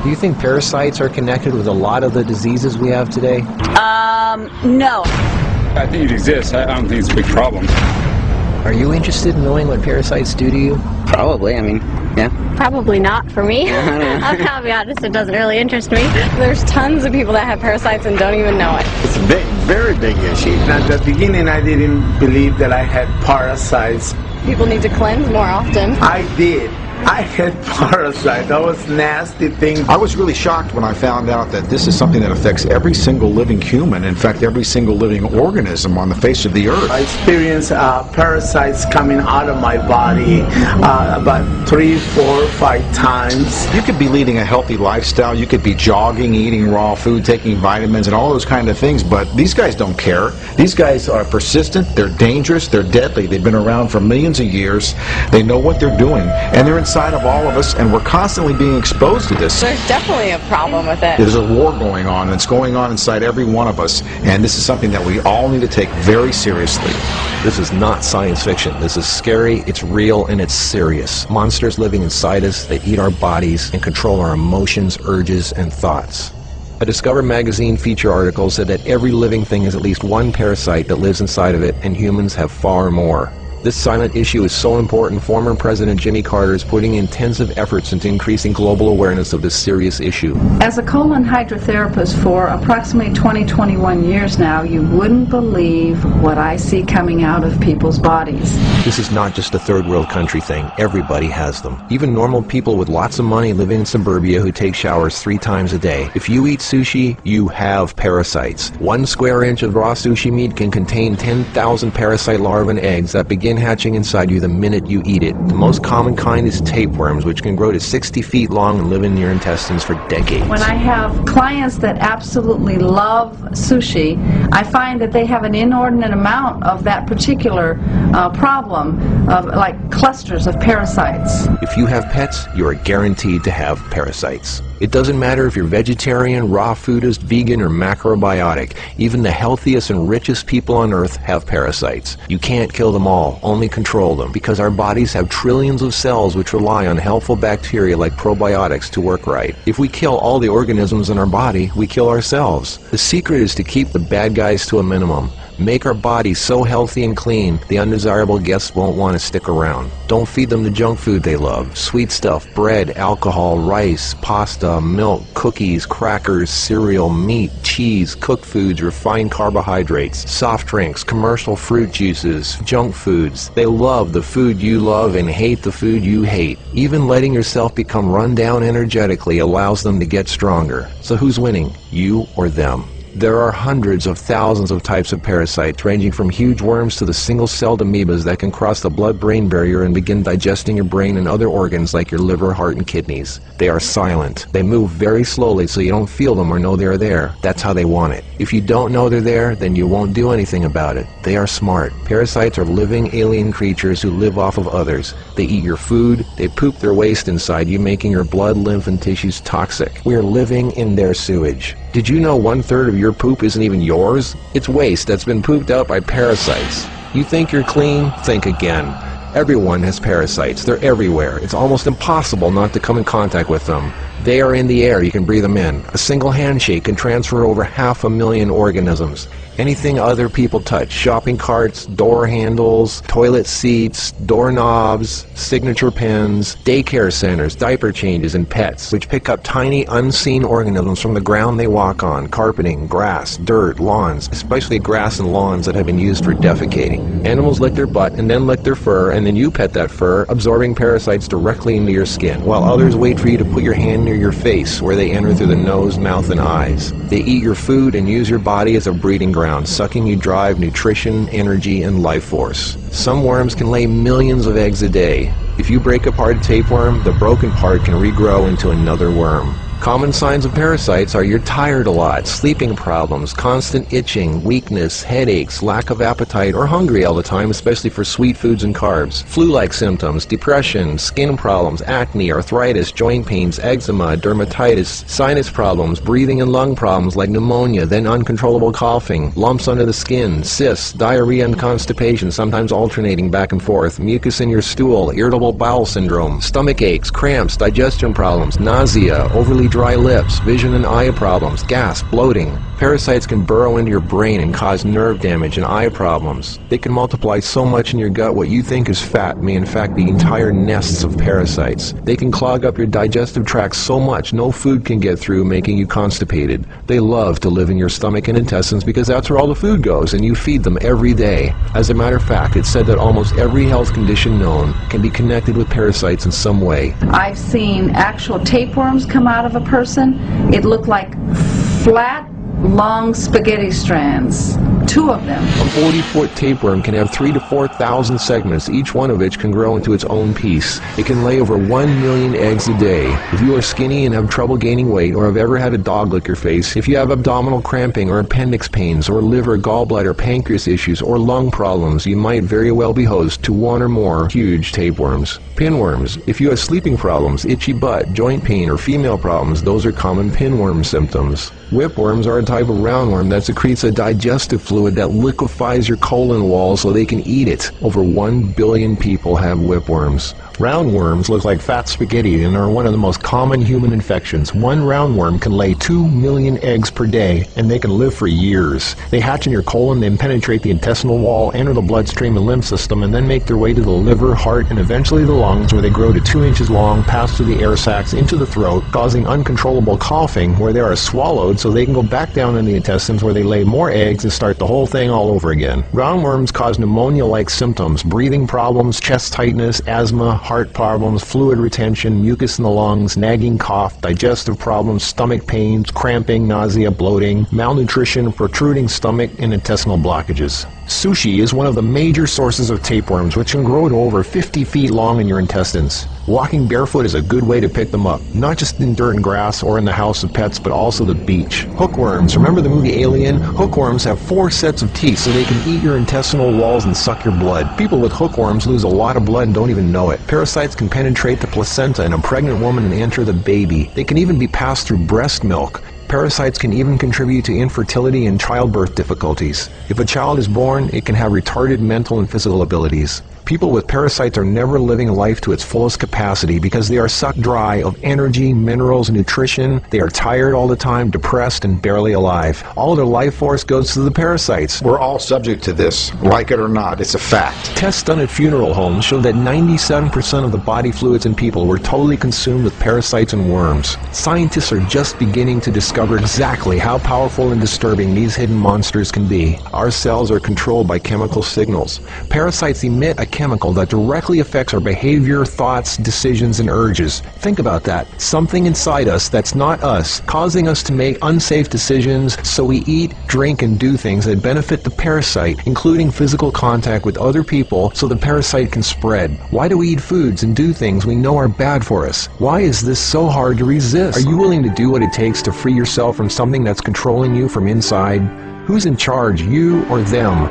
Do you think parasites are connected with a lot of the diseases we have today? No. I think it exists. I don't think it's a big problem. Are you interested in knowing what parasites do to you? Probably, I mean, yeah. Probably not for me. I'll be honest, it doesn't really interest me. There's tons of people that have parasites and don't even know it. It's a big, very big issue. At the beginning, I didn't believe that I had parasites. People need to cleanse more often. I did. I had parasites. That was nasty thing. I was really shocked when I found out that this is something that affects every single living human, in fact every single living organism on the face of the earth. I experienced parasites coming out of my body about 3, 4, 5 times. You could be leading a healthy lifestyle, you could be jogging, eating raw food, taking vitamins and all those kind of things, but these guys don't care. These guys are persistent, they're dangerous, they're deadly. They've been around for millions of years. They know what they're doing, and they're inside of all of us, and we're constantly being exposed to this. There's definitely a problem with it. There's a war going on, and it's going on inside every one of us, and this is something that we all need to take very seriously. This is not science fiction. This is scary, it's real, and it's serious. Monsters living inside us that eat our bodies and control our emotions, urges, and thoughts. A Discover magazine feature article said that every living thing has at least one parasite that lives inside of it, and humans have far more. This silent issue is so important, former President Jimmy Carter is putting intensive efforts into increasing global awareness of this serious issue. As a colon hydrotherapist for approximately 21 years now, you wouldn't believe what I see coming out of people's bodies. This is not just a third world country thing. Everybody has them. Even normal people with lots of money living in suburbia who take showers 3 times a day. If you eat sushi, you have parasites. 1 square inch of raw sushi meat can contain 10,000 parasite larvae and eggs that begin hatching inside you the minute you eat it. The most common kind is tapeworms, which can grow to 60 feet long and live in your intestines for decades. When I have clients that absolutely love sushi, I find that they have an inordinate amount of that particular problem, of like clusters of parasites. If you have pets, you are guaranteed to have parasites. It doesn't matter if you're vegetarian, raw foodist, vegan, or macrobiotic. Even the healthiest and richest people on earth have parasites. You can't kill them all, only control them, because our bodies have trillions of cells which rely on helpful bacteria like probiotics to work right. If we kill all the organisms in our body, we kill ourselves. The secret is to keep the bad guys to a minimum. Make our bodies so healthy and clean, the undesirable guests won't want to stick around. Don't feed them the junk food they love. Sweet stuff, bread, alcohol, rice, pasta, milk, cookies, crackers, cereal, meat, cheese, cooked foods, refined carbohydrates, soft drinks, commercial fruit juices, junk foods. They love the food you love and hate the food you hate. Even letting yourself become run down energetically allows them to get stronger. So who's winning, you or them? There are hundreds of thousands of types of parasites, ranging from huge worms to the single-celled amoebas that can cross the blood-brain barrier and begin digesting your brain and other organs like your liver, heart, and kidneys. They are silent. They move very slowly so you don't feel them or know they're there. That's how they want it. If you don't know they're there, then you won't do anything about it. They are smart. Parasites are living alien creatures who live off of others. They eat your food. They poop their waste inside you, making your blood, lymph, and tissues toxic. We are living in their sewage. Did you know 1/3 of your poop isn't even yours? It's waste that's been pooped out by parasites. You think you're clean? Think again. Everyone has parasites. They're everywhere. It's almost impossible not to come in contact with them. They are in the air. You can breathe them in. A single handshake can transfer over 500,000 organisms. Anything other people touch, shopping carts, door handles, toilet seats, doorknobs, signature pens, daycare centers, diaper changes, and pets, which pick up tiny unseen organisms from the ground they walk on, carpeting, grass, dirt, lawns, especially grass and lawns that have been used for defecating. Animals lick their butt and then lick their fur, and then you pet that fur, absorbing parasites directly into your skin, while others wait for you to put your hand near your face, where they enter through the nose, mouth, and eyes. They eat your food and use your body as a breeding ground, sucking you dry of nutrition, energy, and life force. Some worms can lay millions of eggs a day. If you break apart a tapeworm, the broken part can regrow into another worm. Common signs of parasites are you're tired a lot, sleeping problems, constant itching, weakness, headaches, lack of appetite, or hungry all the time, especially for sweet foods and carbs, flu-like symptoms, depression, skin problems, acne, arthritis, joint pains, eczema, dermatitis, sinus problems, breathing and lung problems like pneumonia, then uncontrollable coughing, lumps under the skin, cysts, diarrhea and constipation, sometimes alternating back and forth, mucus in your stool, irritable bowel syndrome, stomach aches, cramps, digestion problems, nausea, overly dry lips, vision and eye problems, gas, bloating. Parasites can burrow into your brain and cause nerve damage and eye problems. They can multiply so much in your gut what you think is fat may in fact be entire nests of parasites. They can clog up your digestive tract so much no food can get through, making you constipated. They love to live in your stomach and intestines because that's where all the food goes, and you feed them every day. As a matter of fact, it's said that almost every health condition known can be connected with parasites in some way. I've seen actual tapeworms come out of a person. It looked like flat, long spaghetti strands. 2 of them. A 40-foot tapeworm can have 3,000 to 4,000 segments, each one of which can grow into its own piece. It can lay over 1 million eggs a day. If you are skinny and have trouble gaining weight, or have ever had a dog lick your face, if you have abdominal cramping or appendix pains, or liver, gallbladder, pancreas issues, or lung problems, you might very well be host to 1 or more huge tapeworms. Pinworms. If you have sleeping problems, itchy butt, joint pain, or female problems, those are common pinworm symptoms. Whipworms are a type of roundworm that secretes a digestive fluid that liquefies your colon wall so they can eat it. Over 1 billion people have whipworms. Roundworms look like fat spaghetti and are one of the most common human infections. One roundworm can lay 2 million eggs per day, and they can live for years. They hatch in your colon, then penetrate the intestinal wall, enter the bloodstream and lymph system, and then make their way to the liver, heart, and eventually the lungs, where they grow to 2 inches long, pass through the air sacs into the throat, causing uncontrollable coughing, where they are swallowed so they can go back down in the intestines, where they lay more eggs and start the whole thing all over again. Roundworms cause pneumonia-like symptoms, breathing problems, chest tightness, asthma, heart problems, fluid retention, mucus in the lungs, nagging cough, digestive problems, stomach pains, cramping, nausea, bloating, malnutrition, protruding stomach, and intestinal blockages. Sushi is one of the major sources of tapeworms, which can grow to over 50 feet long in your intestines. Walking barefoot is a good way to pick them up, not just in dirt and grass or in the house of pets, but also the beach. Hookworms. Remember the movie Alien? Hookworms have 4 sets of teeth so they can eat your intestinal walls and suck your blood. People with hookworms lose a lot of blood and don't even know it. Parasites can penetrate the placenta in a pregnant woman and enter the baby. They can even be passed through breast milk. Parasites can even contribute to infertility and childbirth difficulties. If a child is born, it can have retarded mental and physical abilities. People with parasites are never living life to its fullest capacity because they are sucked dry of energy, minerals, and nutrition. They are tired all the time, depressed, and barely alive. All of their life force goes to the parasites. We're all subject to this, like it or not. It's a fact. Tests done at funeral homes show that 97% of the body fluids in people were totally consumed with parasites and worms. Scientists are just beginning to discover exactly how powerful and disturbing these hidden monsters can be. Our cells are controlled by chemical signals. Parasites emit a chemical that directly affects our behavior, thoughts, decisions, and urges. Think about that. Something inside us that's not us, causing us to make unsafe decisions, so we eat, drink, and do things that benefit the parasite, including physical contact with other people so the parasite can spread. Why do we eat foods and do things we know are bad for us? Why is this so hard to resist? Are you willing to do what it takes to free yourself from something that's controlling you from inside? Who's in charge, you or them?